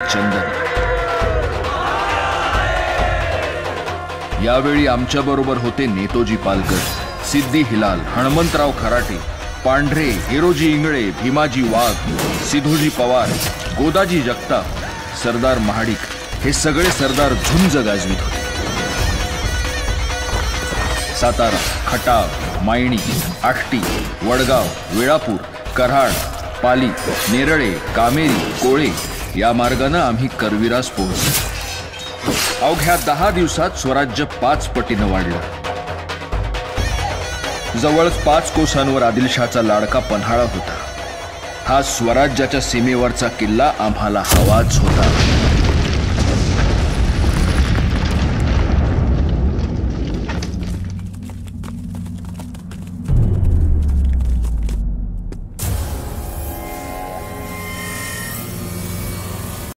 चंदन. यावेळी आमच्याबरोबर होते नेतोजी पालकर, सिद्दी हिलाल, हणमंतराव खराटे, पांढरे, हिरोजी इंगळे, भीमाजी वाघ, सिधोजी पवार, गोदाजी जगताप, सरदार महाडिक हे सगळे सरदार झुंज गाजवीत होते. सातारा, खटाव, मायणी, आष्टी, वडगाव, वेळापूर, कराड, पाली, नेरळे, कामेरी, कोळे या मार्गाने आम्ही करविरास पोहोचलो. अवघ्या 10 दिवसात स्वराज्य 5 पटीनं वाढलं. जवळ 5 कोसांवर आदिलशहाचा लाडका पन्हाळा होता. हा स्वराज्याच्या सीमेवरचा किल्ला आम्हाला हवाच होता.